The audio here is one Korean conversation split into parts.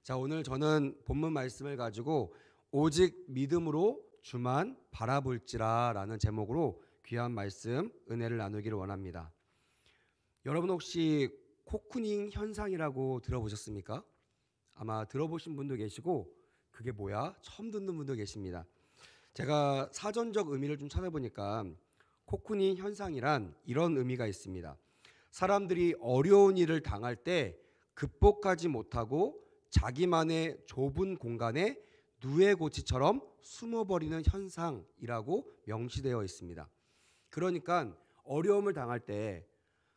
자, 오늘 저는 본문 말씀을 가지고 오직 믿음으로 주만 바라볼지라 라는 제목으로 귀한 말씀, 은혜를 나누기를 원합니다. 여러분 혹시 코쿠닝 현상이라고 들어보셨습니까? 아마 들어보신 분도 계시고 그게 뭐야? 처음 듣는 분도 계십니다. 제가 사전적 의미를 좀 찾아보니까 코쿠닝 현상이란 이런 의미가 있습니다. 사람들이 어려운 일을 당할 때 극복하지 못하고 자기만의 좁은 공간에 누에고치처럼 숨어버리는 현상이라고 명시되어 있습니다. 그러니까 어려움을 당할 때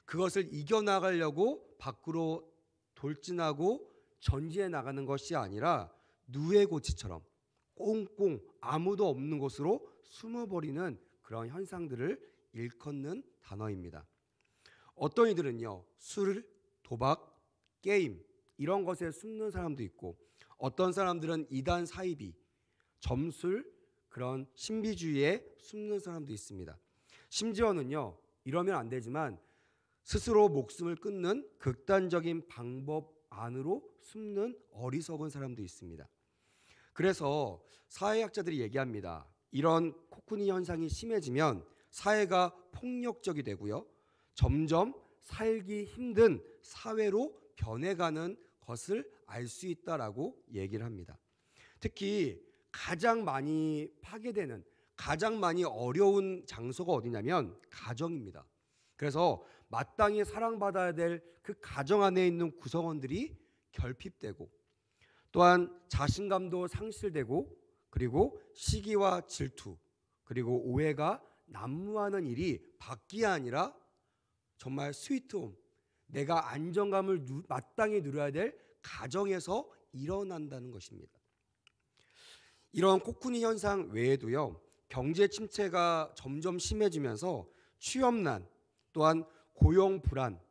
그것을 이겨나가려고 밖으로 돌진하고 전진해 나가는 것이 아니라 누에고치처럼 꽁꽁 아무도 없는 곳으로 숨어버리는 그런 현상들을 일컫는 단어입니다. 어떤 이들은요, 술, 도박, 게임 이런 것에 숨는 사람도 있고, 어떤 사람들은 이단 사이비, 점술, 그런 신비주의에 숨는 사람도 있습니다. 심지어는요, 이러면 안 되지만 스스로 목숨을 끊는 극단적인 방법 안으로 숨는 어리석은 사람도 있습니다. 그래서 사회학자들이 얘기합니다. 이런 코쿠니 현상이 심해지면 사회가 폭력적이 되고요, 점점 살기 힘든 사회로 변해가는 것을 알 수 있다라고 얘기를 합니다. 특히 가장 많이 파괴되는, 가장 많이 어려운 장소가 어디냐면 가정입니다. 그래서 마땅히 사랑받아야 될 그 가정 안에 있는 구성원들이 결핍되고, 또한 자신감도 상실되고, 그리고 시기와 질투, 그리고 오해가 난무하는 일이 밖이 아니라 정말 스위트홈, 내가 안정감을 마땅히 누려야 될 가정에서 일어난다는 것입니다. 이런 코쿠니 현상 외에도요, 경제 침체가 점점 심해지면서 취업난, 또한 고용 불안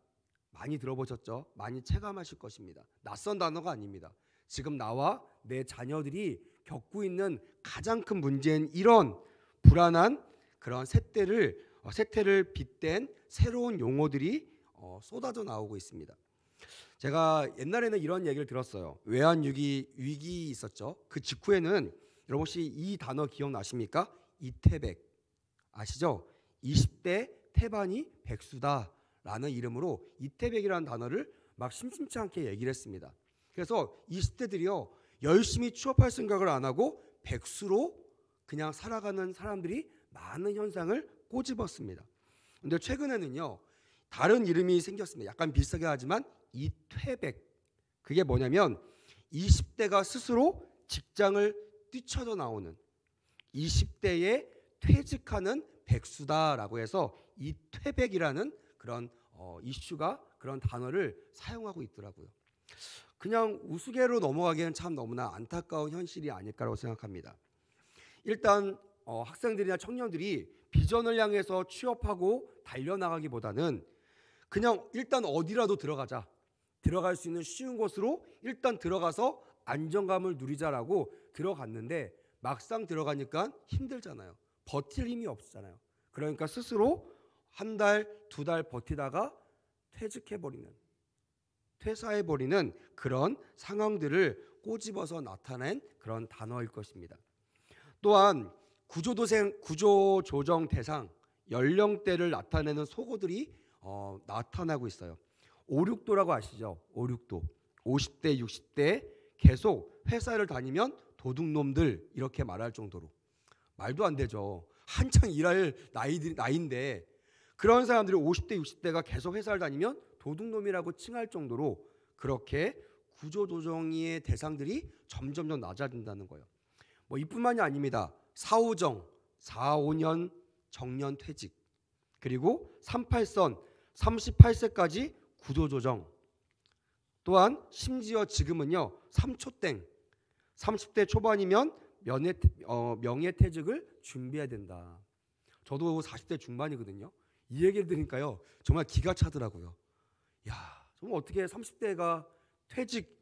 많이 들어보셨죠? 많이 체감하실 것입니다. 낯선 단어가 아닙니다. 지금 나와 내 자녀들이 겪고 있는 가장 큰 문제인 이런 불안한 그런 세태를 빗댄 새로운 용어들이 쏟아져 나오고 있습니다. 제가 옛날에는 이런 얘기를 들었어요. 외환위기 있었죠. 그 직후에는 여러분 혹시 이 단어 기억나십니까? 이태백 아시죠? 20대 태반이 백수다라는 이름으로 이태백이라는 단어를 막 심심치 않게 얘기를 했습니다. 그래서 20대들이요, 열심히 취업할 생각을 안 하고 백수로 그냥 살아가는 사람들이 많은 현상을 꼬집었습니다. 그런데 최근에는요, 다른 이름이 생겼습니다. 약간 비슷하게 하지만 이퇴백. 그게 뭐냐면 20대가 스스로 직장을 뛰쳐져 나오는 20대에 퇴직하는 백수다라고 해서 이퇴백이라는 그런 이슈가, 그런 단어를 사용하고 있더라고요. 그냥 우스개로 넘어가기에는 참 너무나 안타까운 현실이 아닐까라고 생각합니다. 일단 학생들이나 청년들이 비전을 향해서 취업하고 달려나가기보다는 그냥 일단 어디라도 들어갈 수 있는 쉬운 곳으로 일단 들어가서 안정감을 누리자라고 들어갔는데 막상 들어가니까 힘들잖아요. 버틸 힘이 없잖아요. 그러니까 스스로 한 달, 두 달 버티다가 퇴사해버리는 그런 상황들을 꼬집어서 나타낸 그런 단어일 것입니다. 또한 구조조정 대상 연령대를 나타내는 속어들이 나타나고 있어요. 5, 6도라고 아시죠? 5, 6도. 50대, 60대 계속 회사를 다니면 도둑놈들 이렇게 말할 정도로. 말도 안 되죠. 한창 일할 나이인데 그런 사람들이 50대, 60대가 계속 회사를 다니면 도둑놈이라고 칭할 정도로 그렇게 구조조정의 대상들이 점점 더 낮아진다는 거예요. 뭐 이뿐만이 아닙니다. 사후정, 4, 5년 정년 퇴직, 그리고 38선, 38세까지 구조조정. 또한 심지어 지금은요, 3초땡, 30대 초반이면 명예퇴직을 준비해야 된다. 저도 40대 중반이거든요. 이 얘기를 들으니까요, 정말 기가 차더라고요. 야, 정말 어떻게 30대가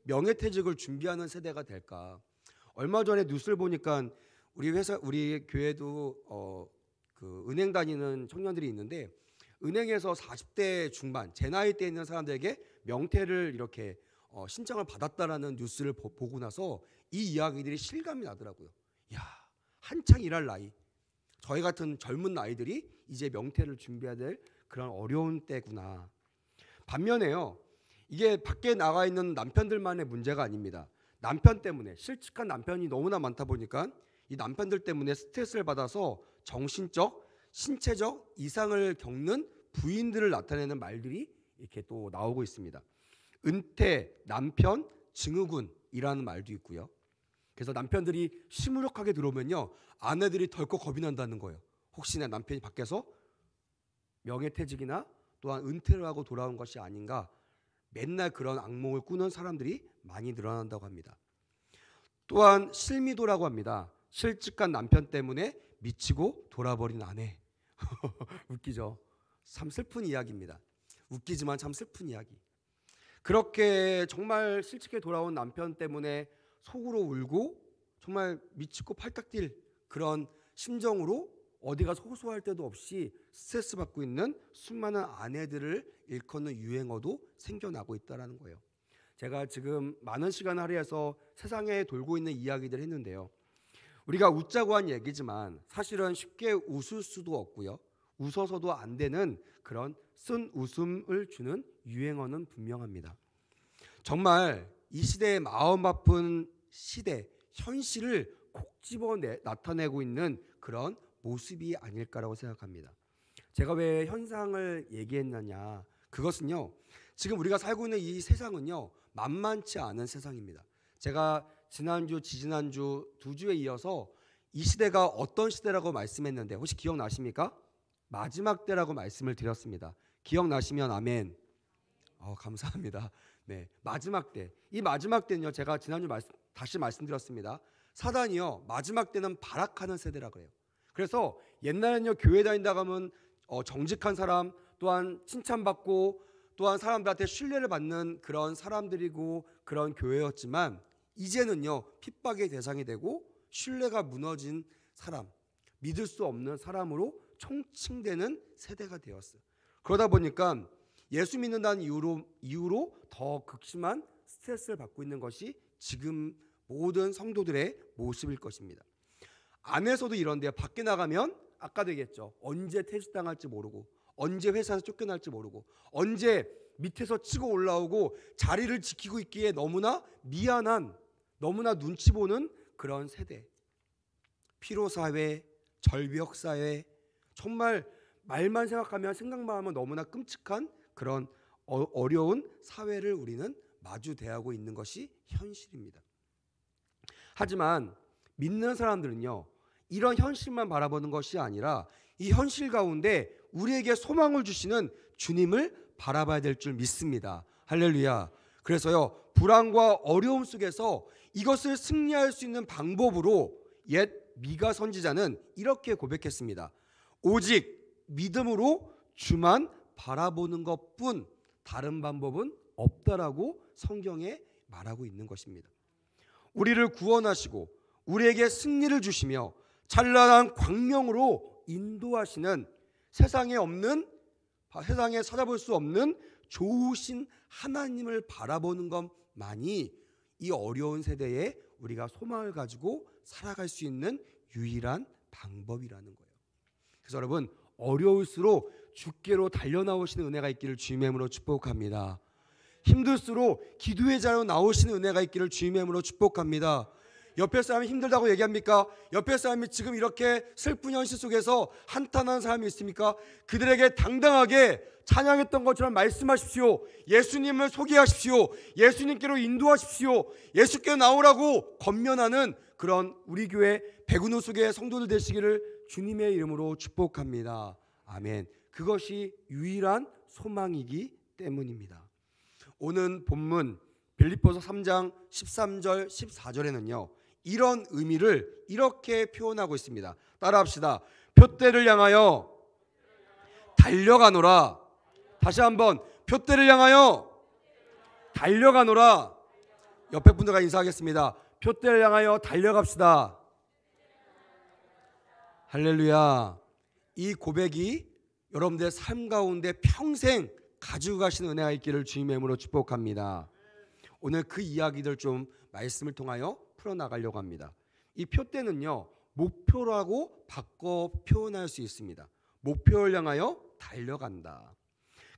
명예퇴직을 준비하는 세대가 될까? 얼마 전에 뉴스를 보니까 우리 교회도 그 은행 다니는 청년들이 있는데 은행에서 40대 중반 제 나이 때 있는 사람들에게 명퇴를 이렇게 신청을 받았다라는 뉴스를 보고 나서 이 이야기들이 실감이 나더라고요. 야, 한창 일할 나이, 저희 같은 젊은 아이들이 이제 명퇴를 준비해야 될 그런 어려운 때구나. 반면에요, 이게 밖에 나가 있는 남편들만의 문제가 아닙니다. 남편 때문에, 실직한 남편이 너무나 많다 보니까 이 남편들 때문에 스트레스를 받아서 정신적, 신체적 이상을 겪는 부인들을 나타내는 말들이 이렇게 또 나오고 있습니다. 은퇴, 남편, 증후군이라는 말도 있고요. 그래서 남편들이 시무룩하게 들어오면요, 아내들이 덜컥 겁이 난다는 거예요. 혹시나 남편이 밖에서 명예퇴직이나 또한 은퇴를 하고 돌아온 것이 아닌가, 맨날 그런 악몽을 꾸는 사람들이 많이 늘어난다고 합니다. 또한 실미도라고 합니다. 실직한 남편 때문에 미치고 돌아버린 아내. 웃기죠? 참 슬픈 이야기입니다. 웃기지만 참 슬픈 이야기. 그렇게 정말 실직해 돌아온 남편 때문에 속으로 울고 정말 미치고 팔딱 뛸 그런 심정으로 어디가 소소할 때도 없이 스트레스 받고 있는 수많은 아내들을 일컫는 유행어도 생겨나고 있다는 거예요. 제가 지금 많은 시간을 할애해서 세상에 돌고 있는 이야기들을 했는데요. 우리가 웃자고 한 얘기지만 사실은 쉽게 웃을 수도 없고요. 웃어서도 안 되는 그런 쓴 웃음을 주는 유행어는 분명합니다. 정말 이 시대의 마음 아픈 시대, 현실을 콕 집어 나타내고 있는 그런 모습이 아닐까라고 생각합니다. 제가 왜 현상을 얘기했느냐, 그것은요, 지금 우리가 살고 있는 이 세상은요, 만만치 않은 세상입니다. 제가 지난주, 지지난주 두 주에 이어서 이 시대가 어떤 시대라고 말씀했는데 혹시 기억나십니까? 마지막 때라고 말씀을 드렸습니다. 기억나시면 아멘. 감사합니다. 네, 마지막 때. 이 마지막 때는요, 제가 지난주 다시 말씀드렸습니다. 사단이요, 마지막 때는 발악하는 세대라 그래요. 그래서 옛날에는요, 교회 다닌다고 하면 정직한 사람, 또한 칭찬받고 또한 사람들한테 신뢰를 받는 그런 사람들이고 그런 교회였지만, 이제는요, 핍박의 대상이 되고 신뢰가 무너진 사람, 믿을 수 없는 사람으로 총칭되는 세대가 되었어요. 그러다 보니까 예수 믿는다는 이유로 더 극심한 스트레스를 받고 있는 것이 지금 모든 성도들의 모습일 것입니다. 안에서도 이런데요, 밖에 나가면 아까도 얘기했죠. 언제 퇴직당할지 모르고, 언제 회사에서 쫓겨날지 모르고, 언제 밑에서 치고 올라오고 자리를 지키고 있기에 너무나 미안한, 너무나 눈치 보는 그런 세대. 피로사회, 절벽사회, 정말 말만 생각하면, 생각만 하면 너무나 끔찍한 그런 어려운 사회를 우리는 마주대하고 있는 것이 현실입니다. 하지만 믿는 사람들은요, 이런 현실만 바라보는 것이 아니라 이 현실 가운데 우리에게 소망을 주시는 주님을 바라봐야 될 줄 믿습니다. 할렐루야. 그래서요, 불안과 어려움 속에서 이것을 승리할 수 있는 방법으로 옛 미가 선지자는 이렇게 고백했습니다. 오직 믿음으로 주만 바라보는 것뿐 다른 방법은 없다라고 성경에 말하고 있는 것입니다. 우리를 구원하시고 우리에게 승리를 주시며 찬란한 광명으로 인도하시는 세상에 찾아볼 수 없는 좋으신 하나님을 바라보는 것만이 이 어려운 세대에 우리가 소망을 가지고 살아갈 수 있는 유일한 방법이라는 거예요. 그래서 여러분, 어려울수록 주께로 달려나오시는 은혜가 있기를 주님의 이름으로 축복합니다. 힘들수록 기도의 자로 나오시는 은혜가 있기를 주님의 이름으로 축복합니다. 옆에 사람이 힘들다고 얘기합니까? 옆에 사람이 지금 이렇게 슬픈 현실 속에서 한탄하는 사람이 있습니까? 그들에게 당당하게 찬양했던 것처럼 말씀하십시오. 예수님을 소개하십시오. 예수님께로 인도하십시오. 예수께 나오라고 권면하는 그런 우리 교회 백운호 속의 성도들 되시기를 주님의 이름으로 축복합니다. 아멘. 그것이 유일한 소망이기 때문입니다. 오늘 본문 빌립보서 3장 13절 14절에는요, 이런 의미를 이렇게 표현하고 있습니다. 따라합시다. 표대를 향하여 달려가노라. 다시 한번, 표대를 향하여 달려가노라. 옆에 분들과 인사하겠습니다. 표대를 향하여 달려갑시다. 할렐루야. 이 고백이 여러분들의 삶 가운데 평생 가지고 가시는 은혜가 있기를 주님의 이름으로 축복합니다. 오늘 그 이야기들 좀 말씀을 통하여 풀어나가려고 합니다. 이 표대는요, 목표라고 바꿔 표현할 수 있습니다. 목표를 향하여 달려간다.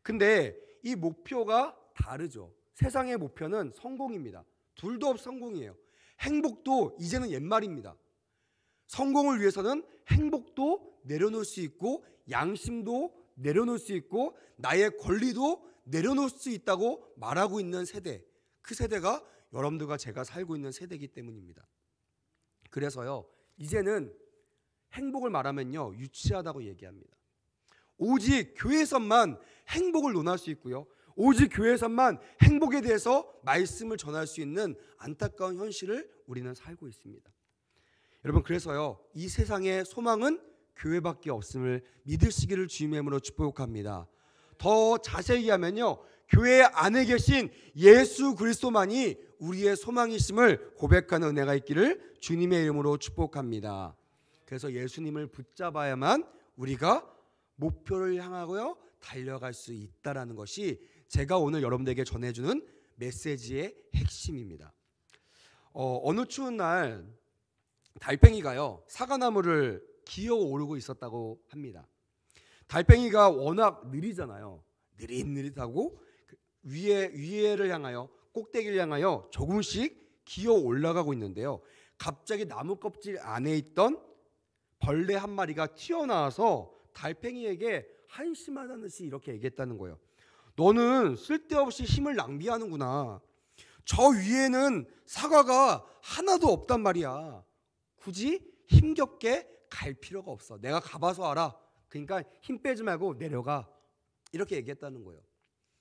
근데 이 목표가 다르죠. 세상의 목표는 성공입니다. 둘도 성공이에요. 행복도 이제는 옛말입니다. 성공을 위해서는 행복도 내려놓을 수 있고 양심도 내려놓을 수 있고 나의 권리도 내려놓을 수 있다고 말하고 있는 세대, 그 세대가 여러분들과 제가 살고 있는 세대이기 때문입니다. 그래서요, 이제는 행복을 말하면요, 유치하다고 얘기합니다. 오직 교회에서만 행복을 논할 수 있고요, 오직 교회에서만 행복에 대해서 말씀을 전할 수 있는 안타까운 현실을 우리는 살고 있습니다. 여러분, 그래서요, 이 세상의 소망은 교회밖에 없음을 믿으시기를 주님의 이름으로 축복합니다. 더 자세히 하면요, 교회 안에 계신 예수 그리스도만이 우리의 소망이심을 고백하는 은혜가 있기를 주님의 이름으로 축복합니다. 그래서 예수님을 붙잡아야만 우리가 목표를 향하고요 달려갈 수 있다라는 것이 제가 오늘 여러분들에게 전해주는 메시지의 핵심입니다. 어느 추운 날 달팽이가요 사과나무를 기어 오르고 있었다고 합니다. 달팽이가 워낙 느리잖아요. 느릿느릿하고 위에를 향하여, 꼭대기를 향하여 조금씩 기어 올라가고 있는데요, 갑자기 나무 껍질 안에 있던 벌레 한 마리가 튀어나와서 달팽이에게 한심하다는 듯이 이렇게 얘기했다는 거예요. 너는 쓸데없이 힘을 낭비하는구나. 저 위에는 사과가 하나도 없단 말이야. 굳이 힘겹게 갈 필요가 없어. 내가 가봐서 알아. 그러니까 힘 빼지 말고 내려가. 이렇게 얘기했다는 거예요.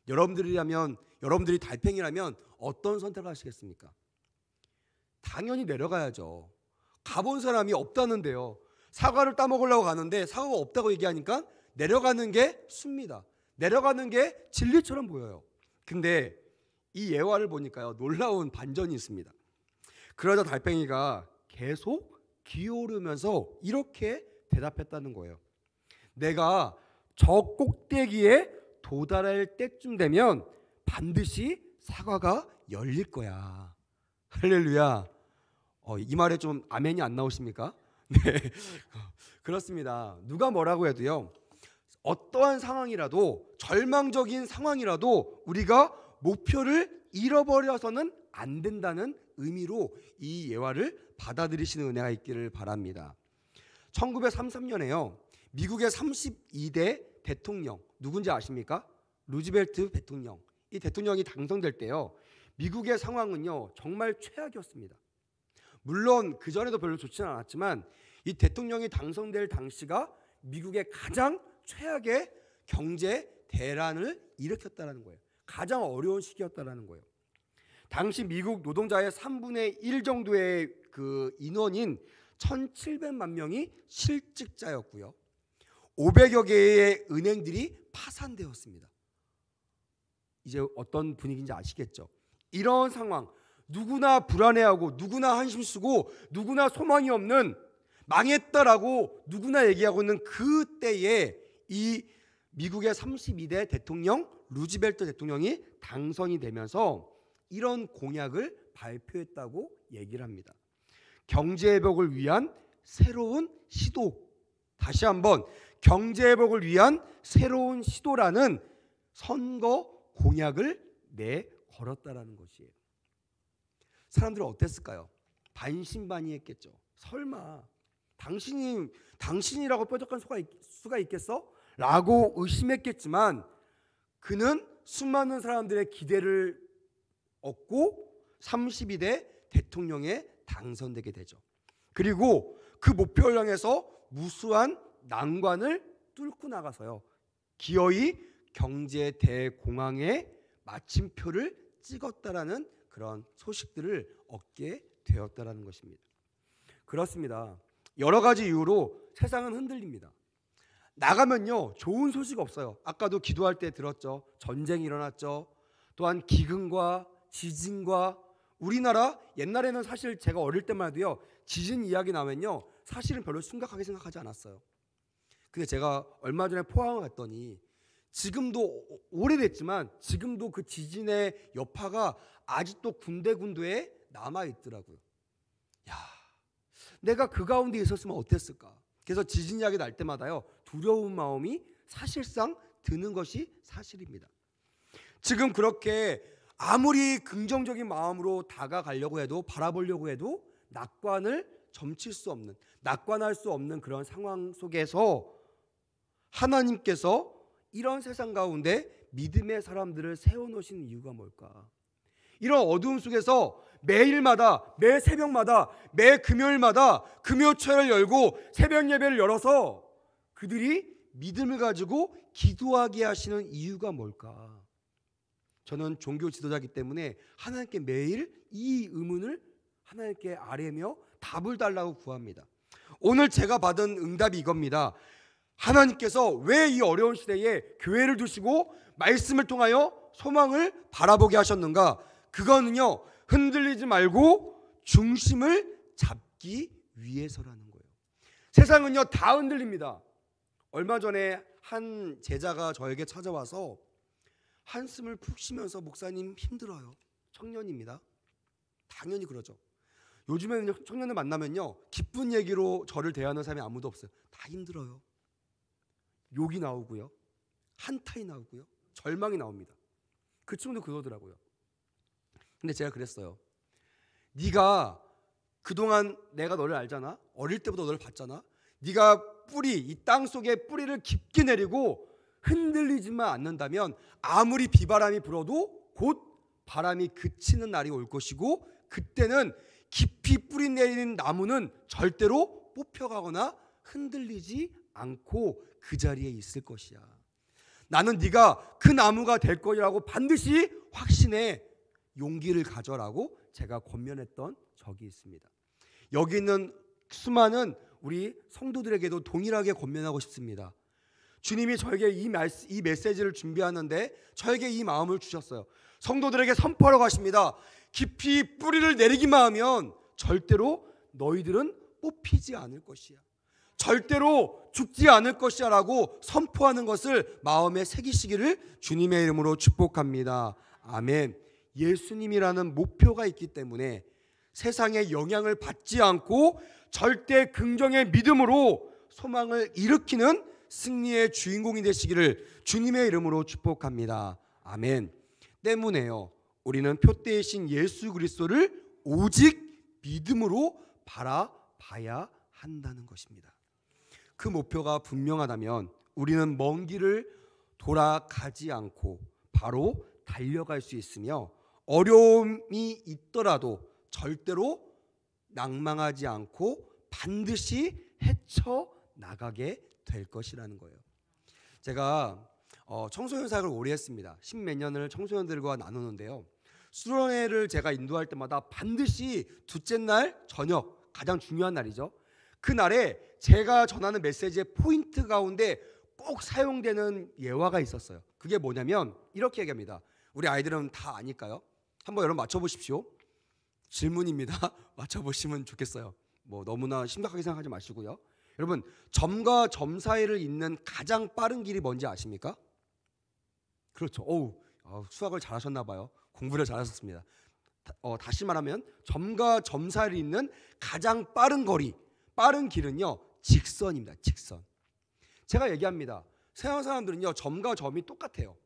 여러분들이 달팽이라면 어떤 선택을 하시겠습니까? 당연히 내려가야죠. 가본 사람이 없다는데요, 사과를 따먹으려고 가는데 사과가 없다고 얘기하니까 내려가는 게 숲니다. 내려가는 게 진리처럼 보여요. 근데 이 예화를 보니까요, 놀라운 반전이 있습니다. 그러자 달팽이가 계속 기어오르면서 이렇게 대답했다는 거예요. 내가 저 꼭대기에 도달할 때쯤 되면 반드시 사과가 열릴 거야. 할렐루야. 이 말에 좀 아멘이 안 나오십니까? 네, 그렇습니다. 누가 뭐라고 해도요, 어떠한 상황이라도, 절망적인 상황이라도 우리가 목표를 잃어버려서는 안 된다는 의미로 이 예화를 받아들이시는 은혜가 있기를 바랍니다. 1933년에요 미국의 32대 대통령, 누군지 아십니까? 루즈벨트 대통령. 이 대통령이 당선될 때요, 미국의 상황은요 정말 최악이었습니다. 물론 그 전에도 별로 좋지는 않았지만 이 대통령이 당선될 당시가 미국의 가장 최악의 경제 대란을 일으켰다는 거예요. 가장 어려운 시기였다는 거예요. 당시 미국 노동자의 3분의 1 정도의 그 인원인 1,700만 명이 실직자였고요, 500여 개의 은행들이 파산되었습니다. 이제 어떤 분위기인지 아시겠죠? 이런 상황, 누구나 불안해하고 누구나 한심 쓰고 누구나 소망이 없는, 망했다라고 누구나 얘기하고 있는 그때에 이 미국의 32대 대통령 루즈벨트 대통령이 당선이 되면서 이런 공약을 발표했다고 얘기를 합니다. 경제회복을 위한 새로운 시도, 다시 한번 경제회복을 위한 새로운 시도라는 선거 공약을 내걸었다라는 것이에요. 사람들은 어땠을까요? 반신반의했겠죠. 설마 당신이라고 뾰족한 수가 있겠어? 라고 의심했겠지만 그는 수많은 사람들의 기대를 얻고 32대 대통령에 당선되게 되죠. 그리고 그 목표를 향해서 무수한 난관을 뚫고 나가서요, 기어이 경제 대공황의 마침표를 찍었다라는 그런 소식들을 얻게 되었다라는 것입니다. 그렇습니다. 여러 가지 이유로 세상은 흔들립니다. 나가면요 좋은 소식 없어요. 아까도 기도할 때 들었죠. 전쟁이 일어났죠. 또한 기근과 지진과, 우리나라 옛날에는 사실 제가 어릴 때만 해도요 지진 이야기 나면요 사실은 별로 심각하게 생각하지 않았어요. 근데 제가 얼마 전에 포항을 갔더니 지금도 오래됐지만 지금도 그 지진의 여파가 아직도 군데군데에 남아 있더라고요. 야, 내가 그 가운데 있었으면 어땠을까? 그래서 지진 이야기 날 때마다요, 두려운 마음이 사실상 드는 것이 사실입니다. 지금 그렇게 아무리 긍정적인 마음으로 다가가려고 해도, 바라보려고 해도 낙관을 점칠 수 없는, 낙관할 수 없는 그런 상황 속에서 하나님께서 이런 세상 가운데 믿음의 사람들을 세워놓으신 이유가 뭘까? 이런 어두움 속에서 매일마다, 매 새벽마다, 매 금요일마다 금요초를 열고 새벽 예배를 열어서 그들이 믿음을 가지고 기도하게 하시는 이유가 뭘까? 저는 종교 지도자이기 때문에 하나님께 매일 이 의문을 하나님께 아뢰며 답을 달라고 구합니다. 오늘 제가 받은 응답이 이겁니다. 하나님께서 왜 이 어려운 시대에 교회를 두시고 말씀을 통하여 소망을 바라보게 하셨는가? 그거는요, 흔들리지 말고 중심을 잡기 위해서라는 거예요. 세상은요 다 흔들립니다. 얼마 전에 한 제자가 저에게 찾아와서 한숨을 푹 쉬면서 목사님 힘들어요. 청년입니다. 당연히 그러죠. 요즘에는 청년을 만나면요 기쁜 얘기로 저를 대하는 사람이 아무도 없어요. 다 힘들어요. 욕이 나오고요, 한탄이 나오고요, 절망이 나옵니다. 그 친구도 그러더라고요. 근데 제가 그랬어요. 네가 그동안 내가 너를 알잖아. 어릴 때부터 너를 봤잖아. 네가 뿌리, 이 땅 속에 뿌리를 깊게 내리고 흔들리지만 않는다면 아무리 비바람이 불어도 곧 바람이 그치는 날이 올 것이고, 그때는 깊이 뿌리 내리는 나무는 절대로 뽑혀가거나 흔들리지 않고 그 자리에 있을 것이야. 나는 네가 그 나무가 될 거라고 반드시 확신해. 용기를 가져라고 제가 권면했던 적이 있습니다. 여기 있는 수많은 우리 성도들에게도 동일하게 권면하고 싶습니다. 주님이 저에게 이 메시지를 준비하는데 저에게 이 마음을 주셨어요. 성도들에게 선포하러 가십니다. 깊이 뿌리를 내리기만 하면 절대로 너희들은 뽑히지 않을 것이야. 절대로 죽지 않을 것이야 라고 선포하는 것을 마음에 새기시기를 주님의 이름으로 축복합니다. 아멘. 예수님이라는 목표가 있기 때문에 세상의 영향을 받지 않고 절대 긍정의 믿음으로 소망을 일으키는 승리의 주인공이 되시기를 주님의 이름으로 축복합니다. 아멘. 때문에요, 우리는 표대이신 예수 그리스도를 오직 믿음으로 바라봐야 한다는 것입니다. 그 목표가 분명하다면 우리는 먼 길을 돌아가지 않고 바로 달려갈 수 있으며, 어려움이 있더라도 절대로 낭망하지 않고 반드시 헤쳐나가게 될 것이라는 거예요. 제가 청소년 사역을 오래 했습니다. 10몇 년을 청소년들과 나누는데요, 수련회를 제가 인도할 때마다 반드시 둘째 날 저녁, 가장 중요한 날이죠. 그 날에 제가 전하는 메시지의 포인트 가운데 꼭 사용되는 예화가 있었어요. 그게 뭐냐면 이렇게 얘기합니다. 우리 아이들은 다 아니까요? 한번 여러분 맞춰보십시오. 질문입니다. 맞춰보시면 좋겠어요. 뭐 너무나 심각하게 생각하지 마시고요. 여러분, 점과 점 사이를 잇는 가장 빠른 길이 뭔지 아십니까? 그렇죠. 수학을 잘하셨나 봐요. 공부를 잘하셨습니다. 다시 말하면 점과 점 사이를 잇는 가장 빠른 거리, 빠른 길은요 직선입니다. 직선. 제가 얘기합니다. 세상 사람들은요 점과 점이 똑같아요.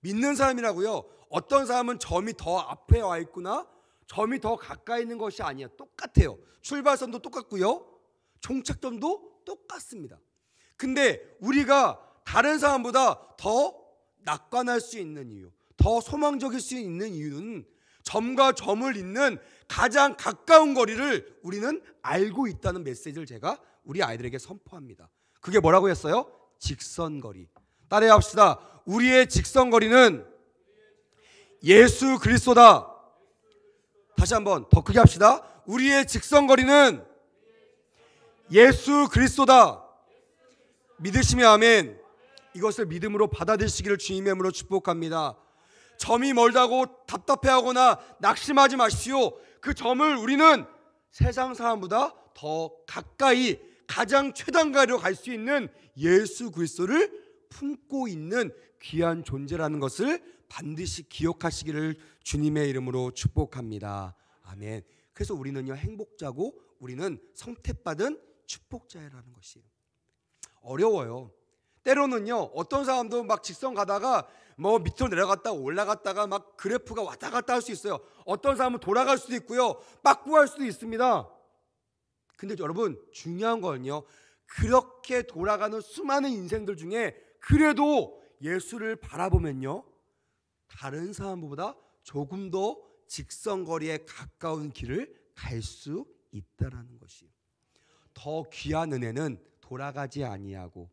믿는 사람이라고요, 어떤 사람은 점이 더 앞에 와 있구나, 점이 더 가까이 있는 것이 아니에요. 똑같아요. 출발선도 똑같고요, 종착점도 똑같습니다. 근데 우리가 다른 사람보다 더 낙관할 수 있는 이유, 더 소망적일 수 있는 이유는 점과 점을 잇는 가장 가까운 거리를 우리는 알고 있다는 메시지를 제가 우리 아이들에게 선포합니다. 그게 뭐라고 했어요? 직선거리. 따라해 합시다. 우리의 직선거리는 예수 그리스도다. 다시 한번 더 크게 합시다. 우리의 직선거리는 예수 그리스도다. 믿으시면 아멘. 이것을 믿음으로 받아들이시기를 주님의 이름으로 축복합니다. 점이 멀다고 답답해하거나 낙심하지 마십시오. 그 점을 우리는 세상 사람보다 더 가까이, 가장 최단가로 갈 수 있는 예수 그리스도를 품고 있는 귀한 존재라는 것을 반드시 기억하시기를 주님의 이름으로 축복합니다. 아멘. 그래서 우리는요 행복자고 우리는 선택받은 축복자라는 것이에요. 어려워요. 때로는요 어떤 사람도 막 직선 가다가 뭐 밑으로 내려갔다가 올라갔다가 막 그래프가 왔다 갔다 할 수 있어요. 어떤 사람은 돌아갈 수도 있고요 빠꾸할 수도 있습니다. 근데 여러분 중요한 건요 그렇게 돌아가는 수많은 인생들 중에 그래도 예수를 바라보면요 다른 사람보다 조금 더 직선거리에 가까운 길을 갈 수 있다라는 것이에요. 더 귀한 은혜는 돌아가지 아니하고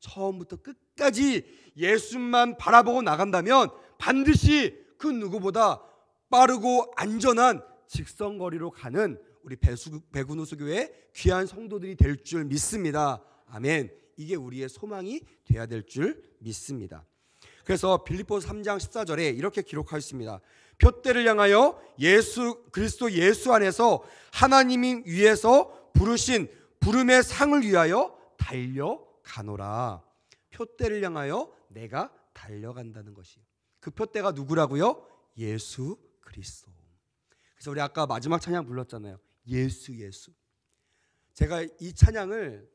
처음부터 끝까지 예수만 바라보고 나간다면 반드시 그 누구보다 빠르고 안전한 직선거리로 가는 우리 백운호수교회 귀한 성도들이 될 줄 믿습니다. 아멘. 이게 우리의 소망이 돼야 될 줄 믿습니다. 그래서 빌립보서 3장 14절에 이렇게 기록하고 있습니다. 표대를 향하여 그리스도 예수 안에서 하나님이 위에서 부르신 부름의 상을 위하여 달려가노라. 표대를 향하여 내가 달려간다는 것이에요. 그 표대가 누구라고요? 예수 그리스도. 그래서 우리 아까 마지막 찬양 불렀잖아요. 예수. 제가 이 찬양을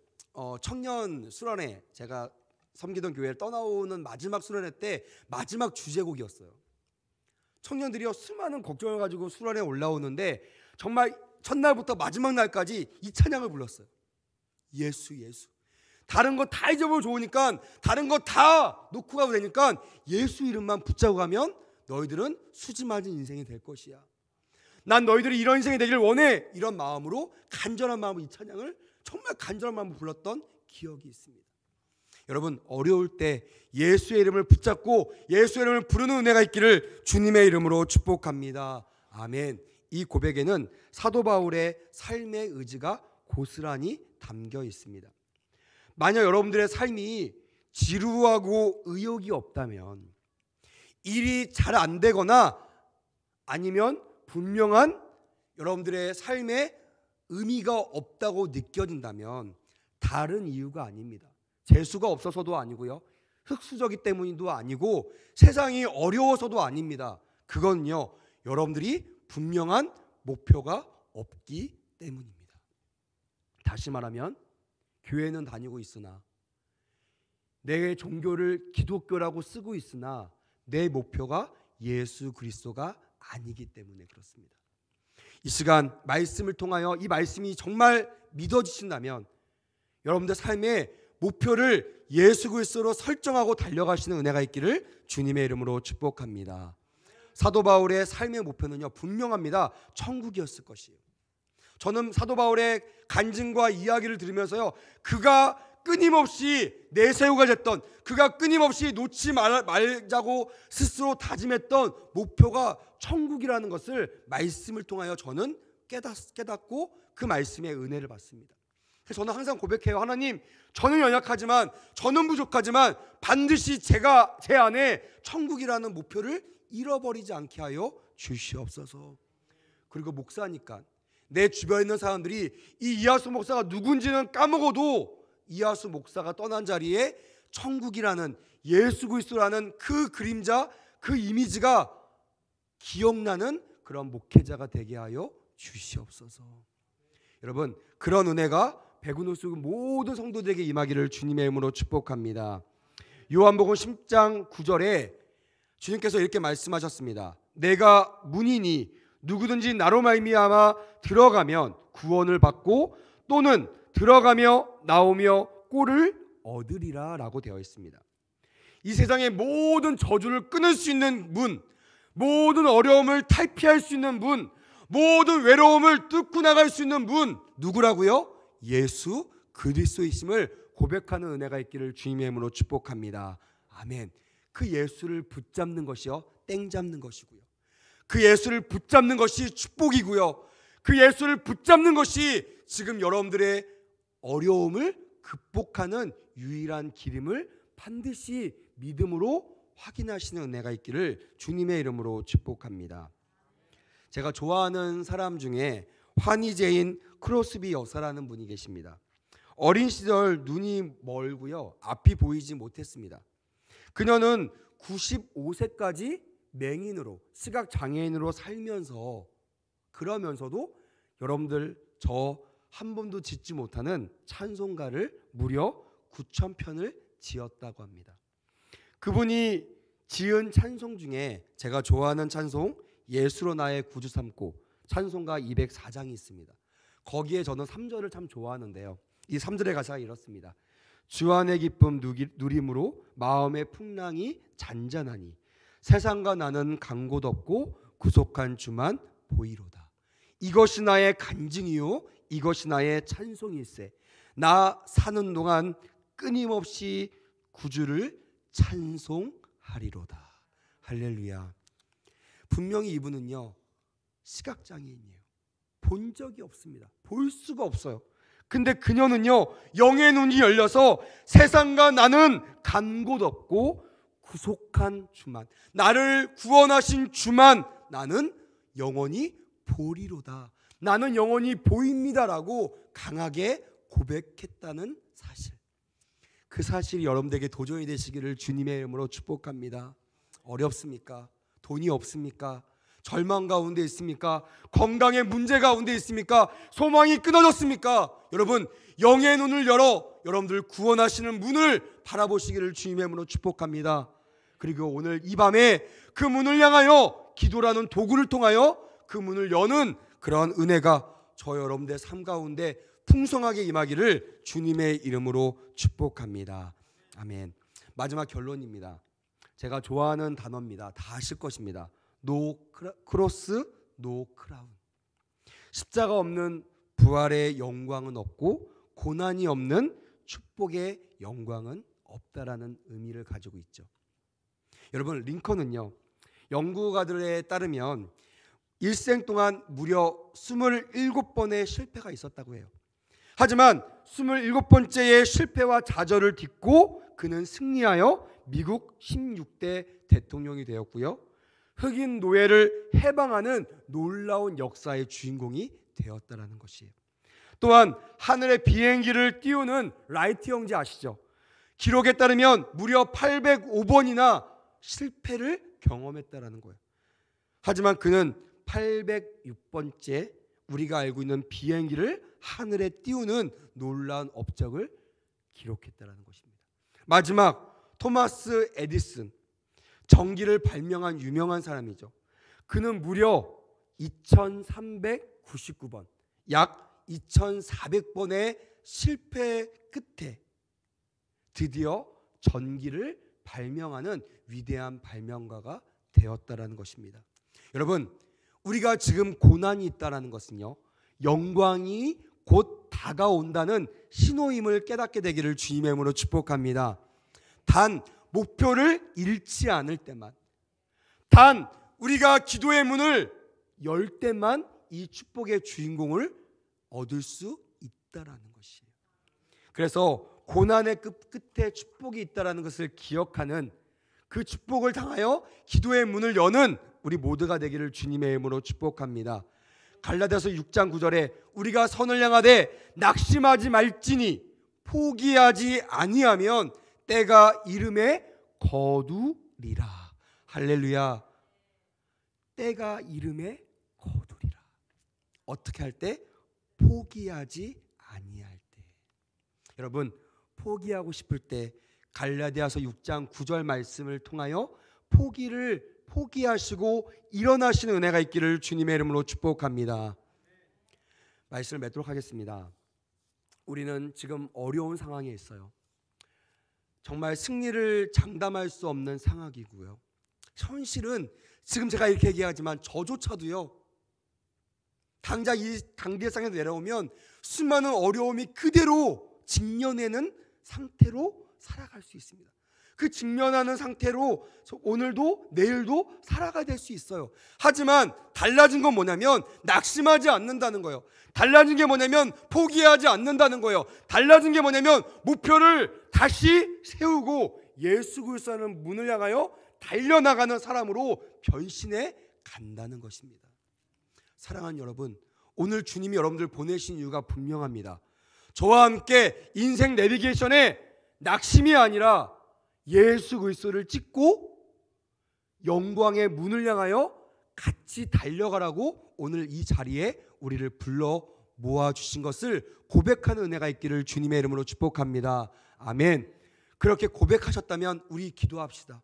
청년 수련회 제가 섬기던 교회를 떠나오는 마지막 수련회 때 마지막 주제곡이었어요. 청년들이요 수많은 걱정을 가지고 수련회에 올라오는데 정말 첫날부터 마지막 날까지 이 찬양을 불렀어요. 예수. 다른 거 다 잊어버리고 좋으니까 다른 거 다 놓고 가도 되니까 예수 이름만 붙잡고 가면 너희들은 수지 맞은 인생이 될 것이야. 난 너희들이 이런 인생이 되기를 원해. 이런 마음으로 간절한 마음으로 이 찬양을 정말 간절한 마음으로 불렀던 기억이 있습니다. 여러분 어려울 때 예수의 이름을 붙잡고 예수의 이름을 부르는 은혜가 있기를 주님의 이름으로 축복합니다. 아멘. 이 고백에는 사도 바울의 삶의 의지가 고스란히 담겨 있습니다. 만약 여러분들의 삶이 지루하고 의욕이 없다면, 일이 잘 안 되거나 아니면 분명한 여러분들의 삶에 의미가 없다고 느껴진다면 다른 이유가 아닙니다. 재수가 없어서도 아니고요, 흙수저기 때문도 아니고 세상이 어려워서도 아닙니다. 그건요 여러분들이 분명한 목표가 없기 때문입니다. 다시 말하면 교회는 다니고 있으나 내 종교를 기독교라고 쓰고 있으나 내 목표가 예수 그리스도가 아니기 때문에 그렇습니다. 이 시간 말씀을 통하여 이 말씀이 정말 믿어지신다면 여러분들 삶의 목표를 예수 그리스도로 설정하고 달려가시는 은혜가 있기를 주님의 이름으로 축복합니다. 사도 바울의 삶의 목표는요 분명합니다. 천국이었을 것이에요. 저는 사도 바울의 간증과 이야기를 들으면서요 그가 끊임없이 내세우가 됐던, 그가 끊임없이 놓지 말자고 스스로 다짐했던 목표가 천국이라는 것을 말씀을 통하여 저는 깨닫고 그 말씀의 은혜를 받습니다. 그래서 저는 항상 고백해요. 하나님, 저는 연약하지만, 저는 부족하지만 반드시 제 안에 천국이라는 목표를 잃어버리지 않게 하여 주시옵소서. 그리고 목사니까 내 주변에 있는 사람들이 이 이하수 목사가 누군지는 까먹어도 이하수 목사가 떠난 자리에 천국이라는 예수 그리스도라는 그 그림자, 그 이미지가 기억나는 그런 목회자가 되게 하여 주시옵소서. 여러분, 그런 은혜가 백운호수 모든 성도들에게 임하기를 주님의 이름으로 축복합니다. 요한복음 10장 9절에 주님께서 이렇게 말씀하셨습니다. 내가 문이니 누구든지 나로 말미암아 들어가면 구원을 받고 또는 들어가며 나오며 꼴을 얻으리라 라고 되어 있습니다. 이 세상의 모든 저주를 끊을 수 있는 문, 모든 어려움을 탈피할 수 있는 문, 모든 외로움을 뚫고 나갈 수 있는 문, 누구라고요? 예수 그리스도이심을 고백하는 은혜가 있기를 주님의 이름으로 축복합니다. 아멘. 그 예수를 붙잡는 것이요 땡 잡는 것이고요, 그 예수를 붙잡는 것이 축복이고요, 그 예수를 붙잡는 것이 지금 여러분들의 어려움을 극복하는 유일한 길임을 반드시 믿음으로 확인하시는 은혜가 있기를 주님의 이름으로 축복합니다. 제가 좋아하는 사람 중에 환희제인 크로스비 여사라는 분이 계십니다. 어린 시절 눈이 멀고요. 앞이 보이지 못했습니다. 그녀는 95세까지 맹인으로 시각 장애인으로 살면서 그러면서도 여러분들 저 한 번도 짓지 못하는 찬송가를 무려 9,000편을 지었다고 합니다. 그분이 지은 찬송 중에 제가 좋아하는 찬송 예수로 나의 구주 삼고 찬송가 204장이 있습니다. 거기에 저는 3절을 참 좋아하는데요. 이 3절의 가사가 이렇습니다. 주 안의 기쁨 누림으로 마음의 풍랑이 잔잔하니 세상과 나는 간 곳 없고 구속한 주만 보이로다. 이것이 나의 간증이요 이것이 나의 찬송일세. 나 사는 동안 끊임없이 구주를 찬송하리로다. 할렐루야. 분명히 이분은요 시각장애인이에요. 본 적이 없습니다. 볼 수가 없어요. 근데 그녀는요 영의 눈이 열려서 세상과 나는 간 곳 없고 구속한 주만, 나를 구원하신 주만 나는 영원히 보리로다. 나는 영원히 보입니다라고 강하게 고백했다는 사실. 그 사실이 여러분들에게 도전이 되시기를 주님의 이름으로 축복합니다. 어렵습니까? 돈이 없습니까? 절망 가운데 있습니까? 건강의 문제 가운데 있습니까? 소망이 끊어졌습니까? 여러분 영의 눈을 열어 여러분들 구원하시는 문을 바라보시기를 주님의 이름으로 축복합니다. 그리고 오늘 이 밤에 그 문을 향하여 기도라는 도구를 통하여 그 문을 여는 그러한 은혜가 저 여러분들의 삶 가운데 풍성하게 임하기를 주님의 이름으로 축복합니다. 아멘. 마지막 결론입니다. 제가 좋아하는 단어입니다. 다 아실 것입니다. 노 크로스 노 크라운. 십자가 없는 부활의 영광은 없고 고난이 없는 축복의 영광은 없다라는 의미를 가지고 있죠. 여러분 링컨은요 연구가들에 따르면 일생 동안 무려 27번의 실패가 있었다고 해요. 하지만 27번째의 실패와 좌절을 딛고 그는 승리하여 미국 16대 대통령이 되었고요. 흑인 노예를 해방하는 놀라운 역사의 주인공이 되었다라는 것이에요. 또한 하늘의 비행기를 띄우는 라이트 형제 아시죠? 기록에 따르면 무려 805번이나 실패를 경험했다라는 거예요. 하지만 그는 806번째 우리가 알고 있는 비행기를 하늘에 띄우는 놀라운 업적을 기록했다라는 것입니다. 마지막 토마스 에디슨, 전기를 발명한 유명한 사람이죠. 그는 무려 2399번, 약 2400번의 실패 끝에 드디어 전기를 발명하는 위대한 발명가가 되었다라는 것입니다. 여러분 우리가 지금 고난이 있다라는 것은요 영광이 곧 다가온다는 신호임을 깨닫게 되기를 주님의 이름으로 축복합니다. 단 목표를 잃지 않을 때만, 단 우리가 기도의 문을 열 때만 이 축복의 주인공을 얻을 수 있다라는 것이에요. 그래서 고난의 끝에 축복이 있다라는 것을 기억하는 그 축복을 향하여 기도의 문을 여는 우리 모두가 되기를 주님의 이름으로 축복합니다. 갈라디아서 6장 9절에 우리가 선을 향하되 낙심하지 말지니 포기하지 아니하면 때가 이름에 거두리라. 할렐루야. 때가 이름에 거두리라. 어떻게 할 때? 포기하지 아니할 때. 여러분 포기하고 싶을 때 갈라디아서 6장 9절 말씀을 통하여 포기하시고 일어나시는 은혜가 있기를 주님의 이름으로 축복합니다. 말씀을 맺도록 하겠습니다. 우리는 지금 어려운 상황에 있어요. 정말 승리를 장담할 수 없는 상황이고요. 현실은 지금 제가 이렇게 얘기하지만 저조차도요 당장 이 강대상에서 내려오면 수많은 어려움이 그대로 직면하는 상태로 살아갈 수 있습니다. 그 직면하는 상태로 오늘도 내일도 살아가야 될 수 있어요. 하지만 달라진 건 뭐냐면 낙심하지 않는다는 거예요. 달라진 게 뭐냐면 포기하지 않는다는 거예요. 달라진 게 뭐냐면 목표를 다시 세우고 예수 그리스도라는 문을 향하여 달려나가는 사람으로 변신해 간다는 것입니다. 사랑하는 여러분, 오늘 주님이 여러분들 보내신 이유가 분명합니다. 저와 함께 인생 내비게이션에 낙심이 아니라 예수 그리스도를 찍고 영광의 문을 향하여 같이 달려가라고 오늘 이 자리에 우리를 불러 모아주신 것을 고백하는 은혜가 있기를 주님의 이름으로 축복합니다. 아멘. 그렇게 고백하셨다면 우리 기도합시다.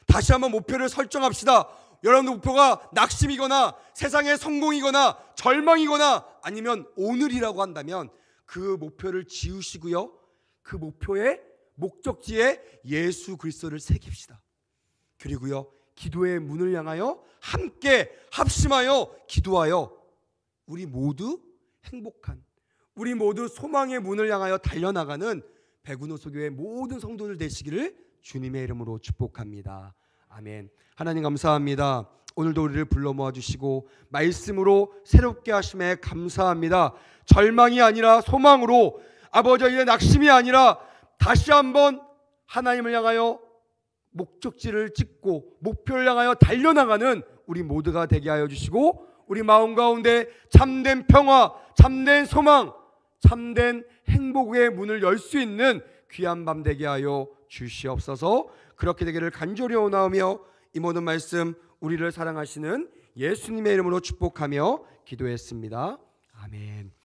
다시 한번 목표를 설정합시다. 여러분의 목표가 낙심이거나 세상의 성공이거나 절망이거나 아니면 오늘이라고 한다면 그 목표를 지우시고요, 그 목표의 목적지에 예수 그리스도를 새깁시다. 그리고요, 기도의 문을 향하여 함께 합심하여 기도하여 우리 모두 행복한, 우리 모두 소망의 문을 향하여 달려나가는 백운호소교회 모든 성도들 되시기를 주님의 이름으로 축복합니다. 아멘. 하나님 감사합니다. 오늘도 우리를 불러 모아주시고 말씀으로 새롭게 하심에 감사합니다. 절망이 아니라 소망으로, 아버지의 낙심이 아니라 다시 한번 하나님을 향하여 목적지를 찍고 목표를 향하여 달려나가는 우리 모두가 되게 하여 주시고, 우리 마음 가운데 참된 평화, 참된 소망, 참된 행복의 문을 열 수 있는 귀한 밤 되게 하여 주시옵소서. 그렇게 되기를 간절히 원하오며 이 모든 말씀 우리를 사랑하시는 예수님의 이름으로 축복하며 기도했습니다. 아멘.